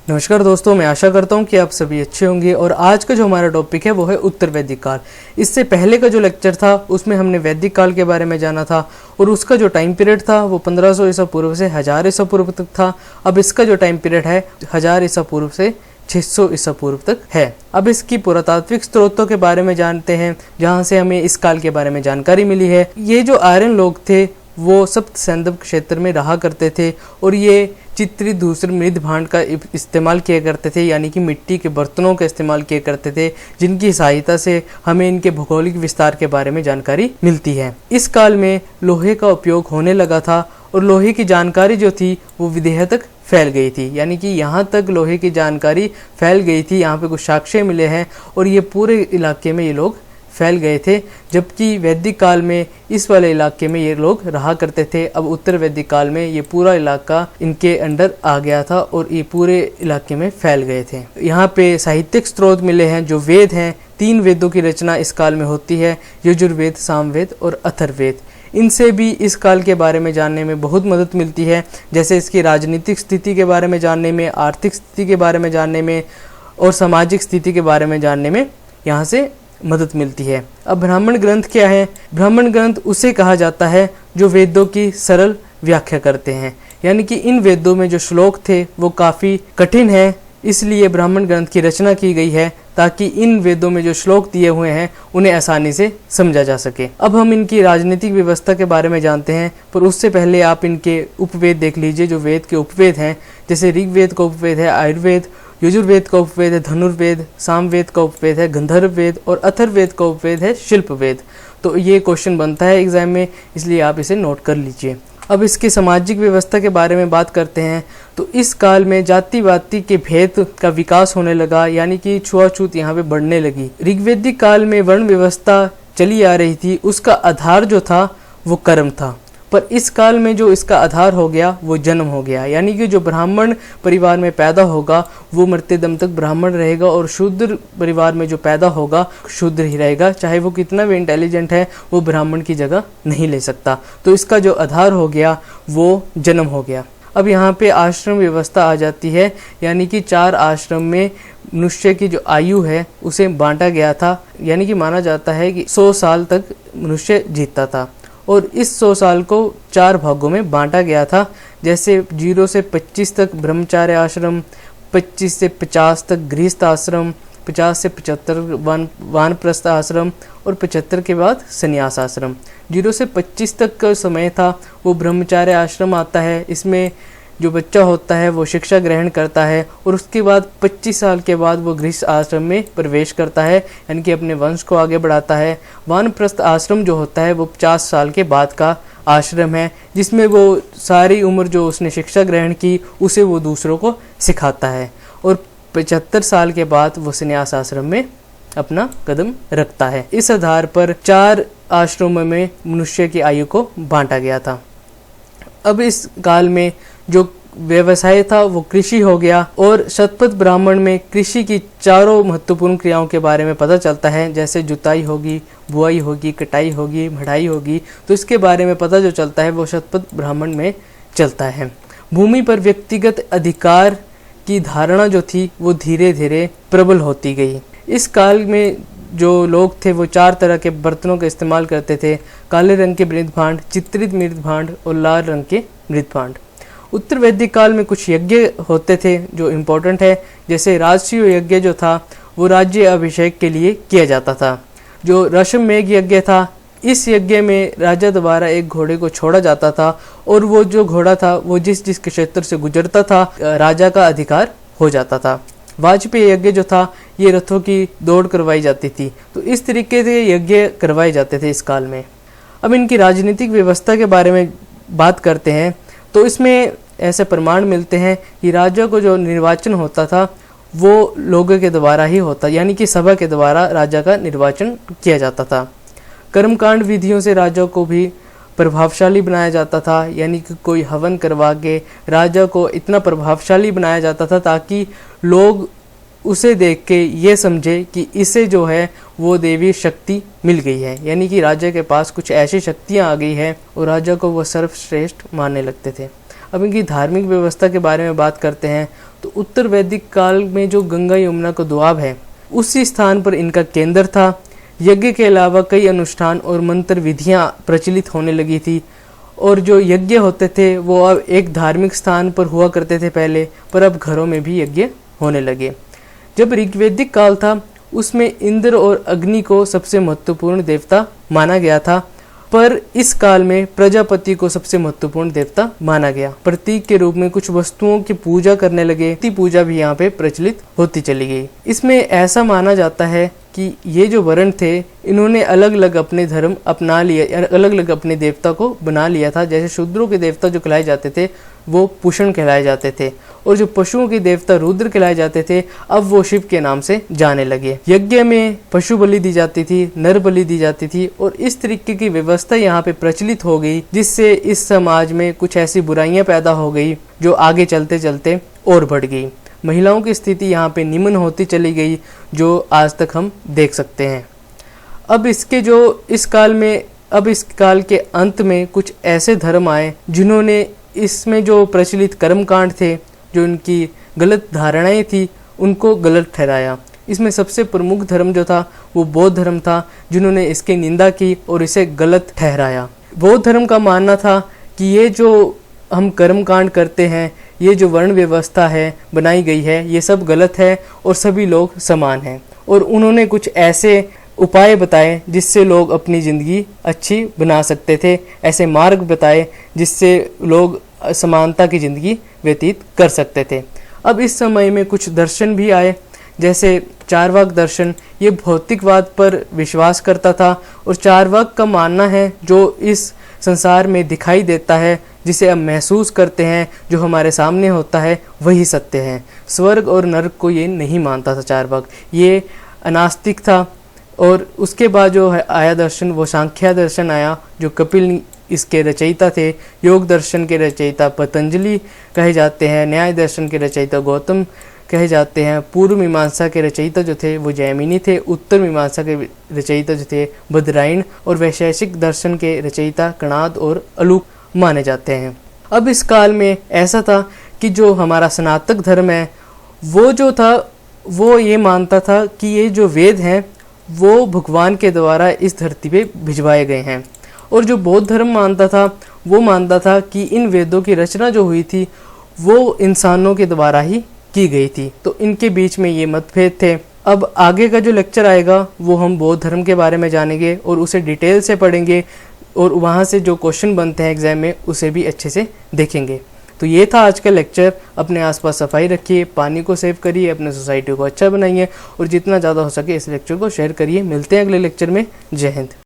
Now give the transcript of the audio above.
नमस्कार दोस्तों, मैं आशा करता हूँ कि आप सभी अच्छे होंगे। और आज का जो हमारा टॉपिक है वो है उत्तर वैदिक काल। इससे पहले का जो लेक्चर था उसमें हमने वैदिक काल के बारे में जाना था और उसका जो टाइम पीरियड था वो 1500 ईसा पूर्व से 1000 ईसा पूर्व तक था। अब इसका जो टाइम पीरियड है 1000 ईसा पूर्व से 600 ईसा पूर्व तक है। अब इसकी पुरातात्विक स्रोतों के बारे में जानते हैं, जहाँ से हमें इस काल के बारे में जानकारी मिली है। ये जो आर्यन लोग थे वो सप्त सैंधव क्षेत्र में रहा करते थे और ये चित्रित धूसर मृद भांड का इस्तेमाल किया करते थे, यानी कि मिट्टी के बर्तनों का इस्तेमाल किया करते थे, जिनकी सहायता से हमें इनके भौगोलिक विस्तार के बारे में जानकारी मिलती है। इस काल में लोहे का उपयोग होने लगा था और लोहे की जानकारी जो थी वो विदेह तक फैल गई थी, यानी कि यहाँ तक लोहे की जानकारी फैल गई थी। यहाँ पे कुछ साक्ष्य मिले हैं और ये पूरे इलाके में ये लोग फैल गए थे, जबकि वैदिक काल में इस वाले इलाके में ये लोग रहा करते थे। अब उत्तर वैदिक काल में ये पूरा इलाका इनके अंडर आ गया था और ये पूरे इलाके में फैल गए थे। यहाँ पे साहित्यिक स्रोत मिले हैं। जो वेद हैं, 3 वेदों की रचना इस काल में होती है, यजुर्वेद, सामवेद और अथर्ववेद। इनसे भी इस काल के बारे में जानने में बहुत मदद मिलती है, जैसे इसकी राजनीतिक स्थिति के बारे में जानने में, आर्थिक स्थिति के बारे में जानने में और सामाजिक स्थिति के बारे में जानने में यहाँ से मदद मिलती है। अब ब्राह्मण ग्रंथ क्या है? ब्राह्मण ग्रंथ उसे कहा जाता है जो वेदों की सरल व्याख्या करते हैं, यानी कि इन वेदों में जो श्लोक थे वो काफ़ी कठिन है, इसलिए ब्राह्मण ग्रंथ की रचना की गई है ताकि इन वेदों में जो श्लोक दिए हुए हैं उन्हें आसानी से समझा जा सके। अब हम इनकी राजनीतिक व्यवस्था के बारे में जानते हैं, पर उससे पहले आप इनके उपवेद देख लीजिए। जो वेद के उपवेद हैं, जैसे ऋग्वेद का उपवेद है आयुर्वेद, यजुर्वेद का उपवेद है धनुर्वेद, सामवेद का उपवेद है गंधर्व वेद और अथर्ववेद का उपवेद है शिल्प वेद। तो ये क्वेश्चन बनता है एग्जाम में, इसलिए आप इसे नोट कर लीजिए। अब इसकी सामाजिक व्यवस्था के बारे में बात करते हैं तो इस काल में जातिवादी के भेद का विकास होने लगा, यानी कि छुआछूत यहाँ पे बढ़ने लगी। ऋग्वेदिक काल में वर्ण व्यवस्था चली आ रही थी, उसका आधार जो था वो कर्म था, पर इस काल में जो इसका आधार हो गया वो जन्म हो गया, यानी कि जो ब्राह्मण परिवार में पैदा होगा वो मरते दम तक ब्राह्मण रहेगा और शूद्र परिवार में जो पैदा होगा शूद्र ही रहेगा, चाहे वो कितना भी इंटेलिजेंट है वो ब्राह्मण की जगह नहीं ले सकता। तो इसका जो आधार हो गया वो जन्म हो गया। अब यहाँ पे आश्रम व्यवस्था आ जाती है, यानी कि 4 आश्रम में मनुष्य की जो आयु है उसे बांटा गया था, यानी कि माना जाता है कि 100 साल तक मनुष्य जीता था और इस 100 साल को 4 भागों में बांटा गया था। जैसे 0 से 25 तक ब्रह्मचार्य आश्रम, 25 से 50 तक गृहस्थ आश्रम, 50 से 75 वानप्रस्थ आश्रम और 75 के बाद संन्यास आश्रम। 0 से 25 तक का समय था वो ब्रह्मचार्य आश्रम आता है। इसमें जो बच्चा होता है वो शिक्षा ग्रहण करता है और उसके बाद 25 साल के बाद वो गृहस्थ आश्रम में प्रवेश करता है, यानी कि अपने वंश को आगे बढ़ाता है। वानप्रस्थ आश्रम जो होता है वो 50 साल के बाद का आश्रम है, जिसमें वो सारी उम्र जो उसने शिक्षा ग्रहण की उसे वो दूसरों को सिखाता है और 75 साल के बाद वो संन्यास आश्रम में अपना कदम रखता है। इस आधार पर 4 आश्रमों में मनुष्य की आयु को बांटा गया था। अब इस काल में जो व्यवसाय था वो कृषि हो गया और शतपथ ब्राह्मण में कृषि की 4 महत्वपूर्ण क्रियाओं के बारे में पता चलता है, जैसे जुताई होगी, बुआई होगी, कटाई होगी, मढ़ाई होगी। तो इसके बारे में पता जो चलता है वो शतपथ ब्राह्मण में चलता है। भूमि पर व्यक्तिगत अधिकार की धारणा जो थी वो धीरे धीरे प्रबल होती गई। इस काल में जो लोग थे वो 4 तरह के बर्तनों का इस्तेमाल करते थे, काले रंग के मृद भांड, चित्रित मृद भांड और लाल रंग के मृद भांड। उत्तर वैदिक काल में कुछ यज्ञ होते थे जो इम्पोर्टेंट है, जैसे राजसूय यज्ञ जो था वो राज्य अभिषेक के लिए किया जाता था। जो रश्ममेघ यज्ञ था, इस यज्ञ में राजा द्वारा एक घोड़े को छोड़ा जाता था और वो जो घोड़ा था वो जिस जिस क्षेत्र से गुजरता था राजा का अधिकार हो जाता था। वाजपेयी यज्ञ जो था ये रथों की दौड़ करवाई जाती थी। तो इस तरीके से यज्ञ करवाए जाते थे इस काल में। अब इनकी राजनीतिक व्यवस्था के बारे में बात करते हैं तो इसमें ऐसे प्रमाण मिलते हैं कि राजा को जो निर्वाचन होता था वो लोगों के द्वारा ही होता, यानी कि सभा के द्वारा राजा का निर्वाचन किया जाता था। कर्मकांड विधियों से राजा को भी प्रभावशाली बनाया जाता था, यानी कि कोई हवन करवा के राजा को इतना प्रभावशाली बनाया जाता था ताकि लोग उसे देख के ये समझे कि इसे जो है वो देवी शक्ति मिल गई है, यानी कि राजा के पास कुछ ऐसी शक्तियाँ आ गई है और राजा को वो सर्वश्रेष्ठ मानने लगते थे। अब इनकी धार्मिक व्यवस्था के बारे में बात करते हैं तो उत्तर वैदिक काल में जो गंगा यमुना का दोआब है उसी स्थान पर इनका केंद्र था। यज्ञ के अलावा कई अनुष्ठान और मंत्र विधियां प्रचलित होने लगी थी, और जो यज्ञ होते थे वो अब एक धार्मिक स्थान पर हुआ करते थे पहले, पर अब घरों में भी यज्ञ होने लगे। जब ऋग्वैदिक काल था उसमें इंद्र और अग्नि को सबसे महत्वपूर्ण देवता माना गया था, पर इस काल में प्रजापति को सबसे महत्वपूर्ण देवता माना गया। प्रतीक के रूप में कुछ वस्तुओं की पूजा करने लगे, पूजा भी यहाँ पे प्रचलित होती चली गई। इसमें ऐसा माना जाता है कि ये जो वर्ण थे इन्होंने अलग अलग अपने धर्म अपना लिया, अलग अलग अपने देवता को बना लिया था। जैसे शूद्रों के देवता जो कहलाए जाते थे वो पुषण कहलाए जाते थे, और जो पशुओं के देवता रुद्र कहलाए जाते थे अब वो शिव के नाम से जाने लगे। यज्ञ में पशु बलि दी जाती थी, नर बलि दी जाती थी, और इस तरीके की व्यवस्था यहाँ पे प्रचलित हो गई, जिससे इस समाज में कुछ ऐसी बुराइयां पैदा हो गई जो आगे चलते चलते और बढ़ गई। महिलाओं की स्थिति यहाँ पे निम्न होती चली गई, जो आज तक हम देख सकते हैं। अब इस काल के अंत में कुछ ऐसे धर्म आए जिन्होंने इसमें जो प्रचलित कर्मकांड थे, जो उनकी गलत धारणाएं थी, उनको गलत ठहराया। इसमें सबसे प्रमुख धर्म जो था वो बौद्ध धर्म था, जिन्होंने इसकी निंदा की और इसे गलत ठहराया। बौद्ध धर्म का मानना था कि ये जो हम कर्मकांड करते हैं, ये जो वर्ण व्यवस्था है बनाई गई है, ये सब गलत है और सभी लोग समान हैं। और उन्होंने कुछ ऐसे उपाय बताए जिससे लोग अपनी ज़िंदगी अच्छी बना सकते थे, ऐसे मार्ग बताए जिससे लोग समानता की ज़िंदगी व्यतीत कर सकते थे। अब इस समय में कुछ दर्शन भी आए, जैसे चारवाक दर्शन। ये भौतिकवाद पर विश्वास करता था, और चारवाक का मानना है जो इस संसार में दिखाई देता है, जिसे हम महसूस करते हैं, जो हमारे सामने होता है, वही सत्य है। स्वर्ग और नरक को ये नहीं मानता था चारवाक, ये अनास्तिक था। और उसके बाद जो आया दर्शन वो सांख्य दर्शन आया, जो कपिल इसके रचयिता थे। योग दर्शन के रचयिता पतंजलि कहे जाते हैं, न्याय दर्शन के रचयिता गौतम कहे जाते हैं। पूर्व मीमांसा के रचयिता जो थे वो जैमिनी थे, उत्तर मीमांसा के रचयिता जो थे बद्रायण, और वैशेषिक दर्शन के रचयिता कणाद और अलूक माने जाते हैं। अब इस काल में ऐसा था कि जो हमारा सनातन धर्म है वो जो था वो ये मानता था कि ये जो वेद हैं वो भगवान के द्वारा इस धरती पे भिजवाए गए हैं, और जो बौद्ध धर्म मानता था वो मानता था कि इन वेदों की रचना जो हुई थी वो इंसानों के द्वारा ही की गई थी। तो इनके बीच में ये मतभेद थे। अब आगे का जो लेक्चर आएगा वो हम बौद्ध धर्म के बारे में जानेंगे और उसे डिटेल से पढ़ेंगे, और वहाँ से जो क्वेश्चन बनते हैं एग्जाम में उसे भी अच्छे से देखेंगे। तो ये था आज का लेक्चर। अपने आसपास सफाई रखिए, पानी को सेव करिए, अपने सोसाइटी को अच्छा बनाइए, और जितना ज़्यादा हो सके इस लेक्चर को शेयर करिए। मिलते हैं अगले लेक्चर में। जय हिंद।